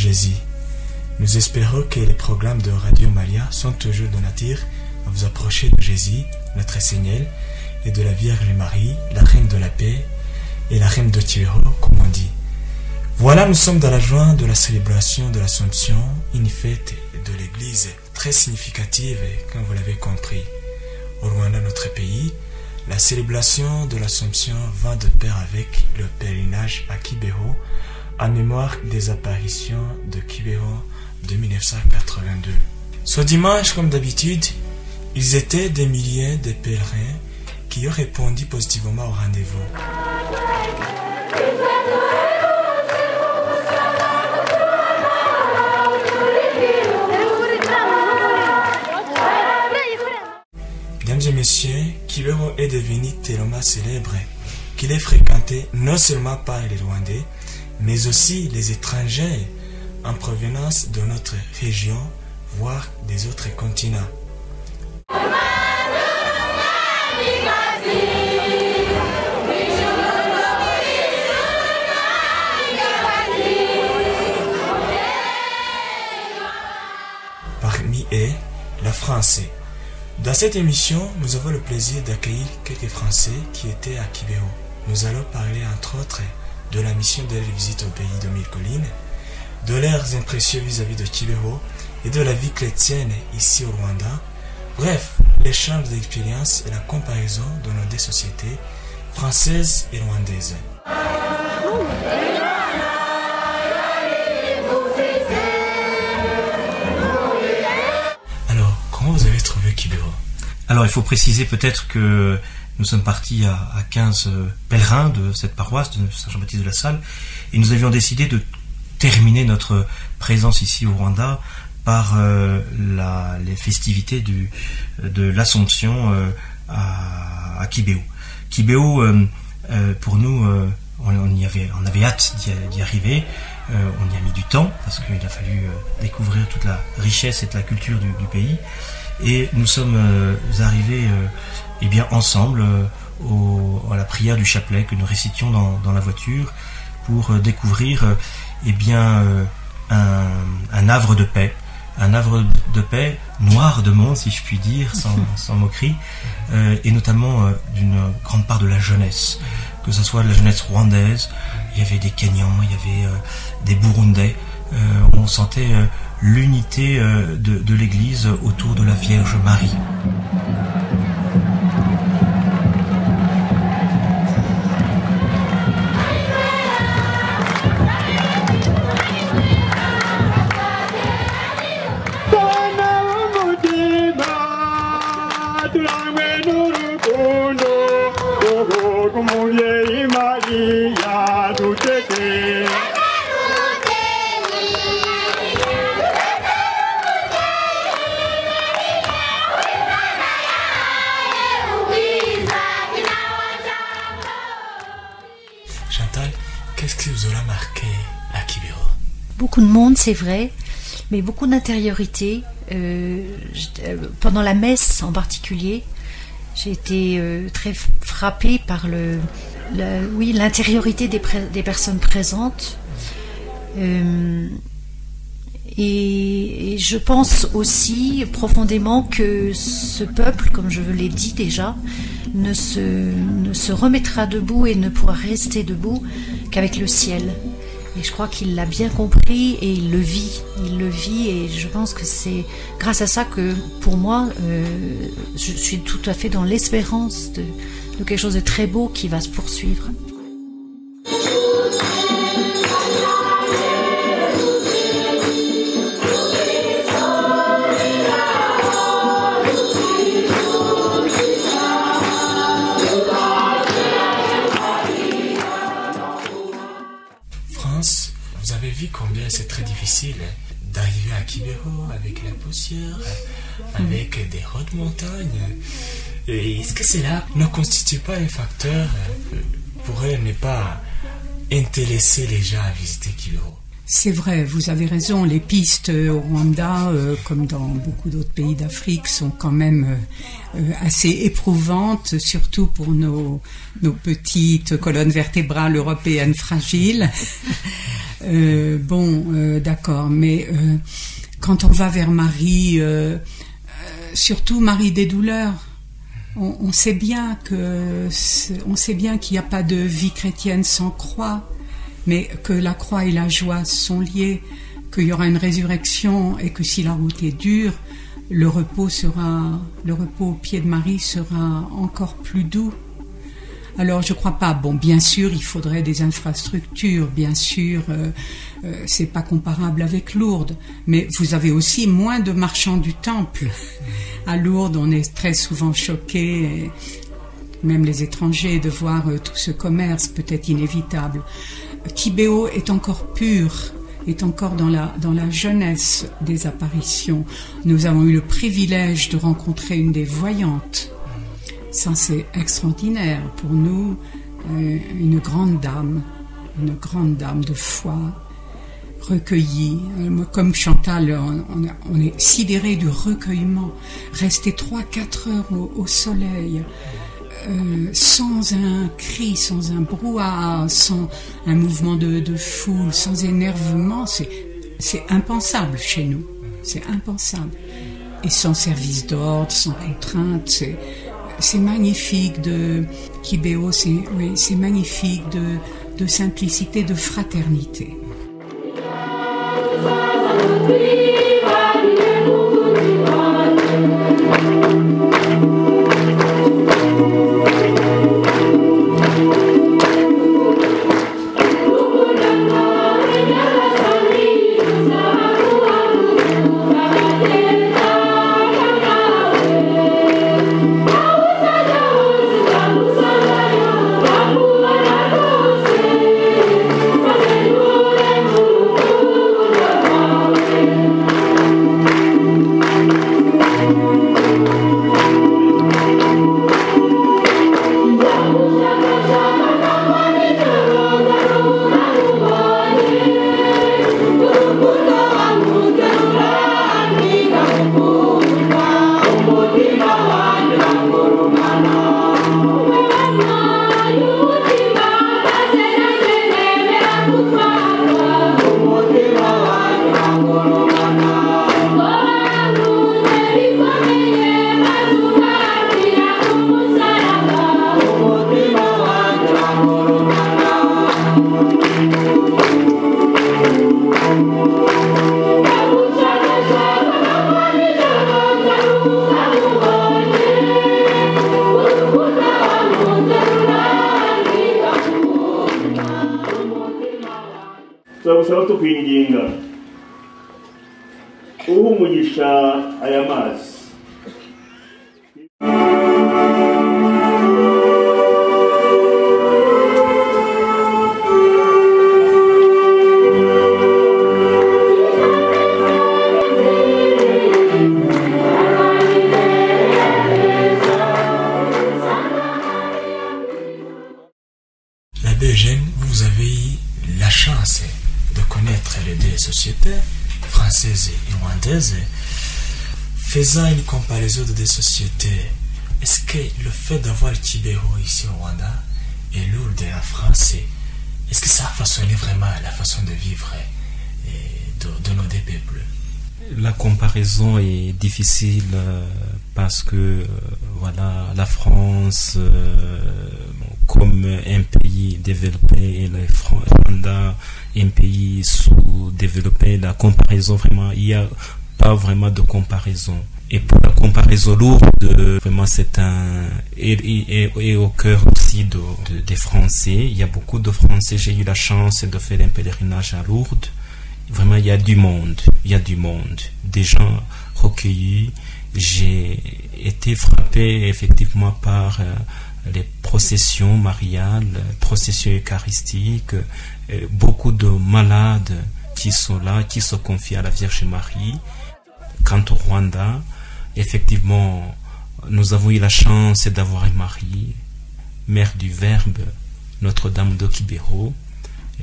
Jésus. Nous espérons que les programmes de Radio Maria sont toujours de nature à vous approcher de Jésus, notre Seigneur, et de la Vierge Marie, la Reine de la paix et la Reine de Kibeho, comme on dit. Voilà, nous sommes dans la joie de la célébration de l'Assomption, une fête de l'Église très significative, comme vous l'avez compris. Au Rwanda, notre pays, la célébration de l'Assomption va de pair avec le pèlerinage à Kibeho, en mémoire des apparitions de Kibeho de 1982. Ce dimanche, comme d'habitude, ils étaient des milliers de pèlerins qui ont répondu positivement au rendez-vous. Mesdames et messieurs, Kibeho est devenu tellement célèbre qu'il est fréquenté non seulement par les Rwandais, mais aussi les étrangers en provenance de notre région, voire des autres continents. Parmi eux, la France. Dans cette émission, nous avons le plaisir d'accueillir quelques Français qui étaient à Kibeho. Nous allons parler entre autres de la mission de leur visite au pays de Mille Collines, de leurs impressions vis-à-vis de Kibeho et de la vie chrétienne ici au Rwanda. Bref, l'échange d'expériences et la comparaison de nos deux sociétés, françaises et rwandaises. Alors, comment vous avez trouvé Kibeho? Alors, il faut préciser peut-être que nous sommes partis à 15 pèlerins de cette paroisse de Saint-Jean-Baptiste de la Salle et nous avions décidé de terminer notre présence ici au Rwanda par les festivités de l'Assomption à Kibeho. Kibeho, pour nous, on avait hâte d'y arriver. On y a mis du temps parce qu'il a fallu découvrir toute la richesse et toute la culture du pays. Et nous sommes arrivés ensemble à la prière du chapelet que nous récitions dans la voiture pour découvrir un havre de paix. Un havre de paix noir de monde, si je puis dire, sans moquerie, et notamment d'une grande part de la jeunesse, que ce soit de la jeunesse rwandaise. Il y avait des Kenyans, il y avait des Burundais. On sentait l'unité de l'Église autour de la Vierge Marie. Chantal, qu'est-ce qui vous aura marqué à Kibeho? Beaucoup de monde, c'est vrai, mais beaucoup d'intériorité. Pendant la messe en particulier, j'ai été très frappée par l'intériorité des personnes présentes. Et je pense aussi profondément que ce peuple, comme je l'ai dit déjà, ne se remettra debout et ne pourra rester debout qu'avec le ciel. Et je crois qu'il l'a bien compris et il le vit. Il le vit et je pense que c'est grâce à ça que, pour moi, je suis tout à fait dans l'espérance de quelque chose de très beau qui va se poursuivre. Vous avez vu combien c'est très difficile d'arriver à Kibeho avec la poussière, avec des hautes montagnes. Et est-ce que cela ne constitue pas un facteur pour ne pas intéresser les gens à visiter Kibeho? C'est vrai, vous avez raison, les pistes au Rwanda, comme dans beaucoup d'autres pays d'Afrique, sont quand même assez éprouvantes, surtout pour nos petites colonnes vertébrales européennes fragiles. D'accord, mais quand on va vers Marie, surtout Marie des douleurs, on sait bien qu'il n'y a pas de vie chrétienne sans croix, mais que la croix et la joie sont liées, qu'il y aura une résurrection et que si la route est dure, le repos au pied de Marie sera encore plus doux. Alors je crois pas. Bon, bien sûr, il faudrait des infrastructures, bien sûr, c'est pas comparable avec Lourdes, mais vous avez aussi moins de marchands du temple. À Lourdes, on est très souvent choqués, même les étrangers, de voir tout ce commerce peut-être inévitable. Kibéo est encore pur, est encore dans la jeunesse des apparitions. Nous avons eu le privilège de rencontrer une des voyantes. Ça, c'est extraordinaire pour nous, une grande dame de foi, recueillie. Comme Chantal, on est sidéré du recueillement. Rester 3-4 heures au soleil, sans un cri, sans un brouhaha, sans un mouvement de foule, sans énervement, c'est impensable chez nous. C'est impensable. Et sans service d'ordre, sans contrainte, c'est magnifique de Kibéo, c'est magnifique de simplicité, de fraternité. turagusaba tukwinginga uha umugisha aya mazi. L'abbé Eugène, vous avez eu la chance de connaître les deux sociétés, françaises et rwandaises. Faisant une comparaison de deux sociétés, est-ce que le fait d'avoir Kibéo ici au Rwanda et Lourdes en France, est-ce que ça a façonné vraiment la façon de vivre de nos deux peuples? La comparaison est difficile parce que voilà, la France comme un pays développé et le Rwanda un pays sous-développé, la comparaison vraiment, il n'y a pas vraiment de comparaison. Et pour la comparaison lourde, vraiment c'est et au cœur aussi des Français. Il y a beaucoup de Français. J'ai eu la chance de faire un pèlerinage à Lourdes. Vraiment, il y a du monde. Des gens recueillis. J'ai été frappé effectivement par les processions mariales, processions eucharistiques, beaucoup de malades qui sont là, qui se confient à la Vierge Marie. Quant au Rwanda, effectivement, nous avons eu la chance d'avoir Marie, mère du Verbe, Notre-Dame de Kibéo,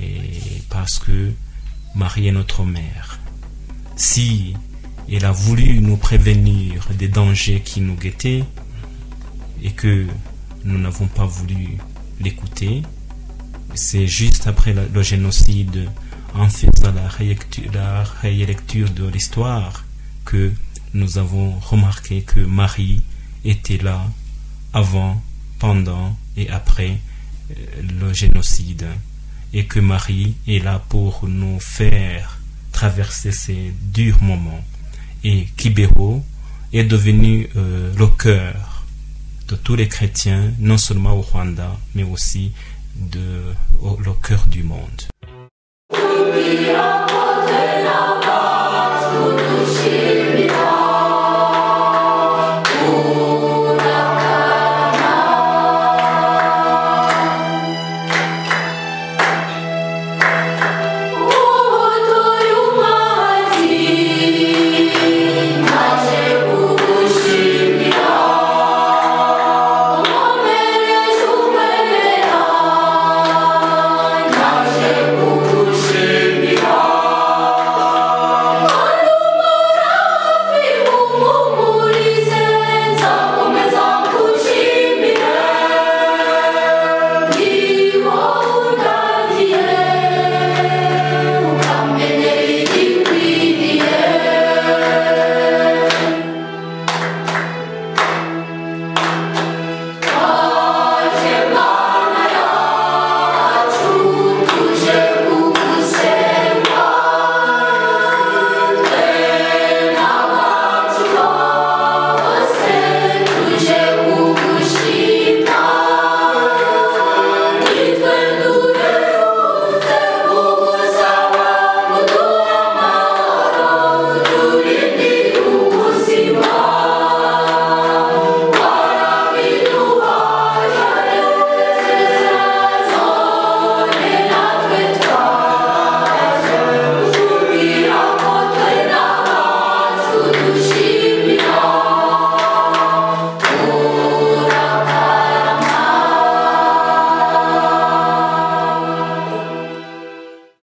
et parce que Marie est notre mère. Si elle a voulu nous prévenir des dangers qui nous guettaient et que nous n'avons pas voulu l'écouter, c'est juste après le génocide, en faisant la rélecture de l'histoire, que nous avons remarqué que Marie était là avant, pendant et après le génocide, et que Marie est là pour nous faire traverser ces durs moments. Et Kibeho est devenu le cœur de tous les chrétiens, non seulement au Rwanda, mais aussi le cœur du monde.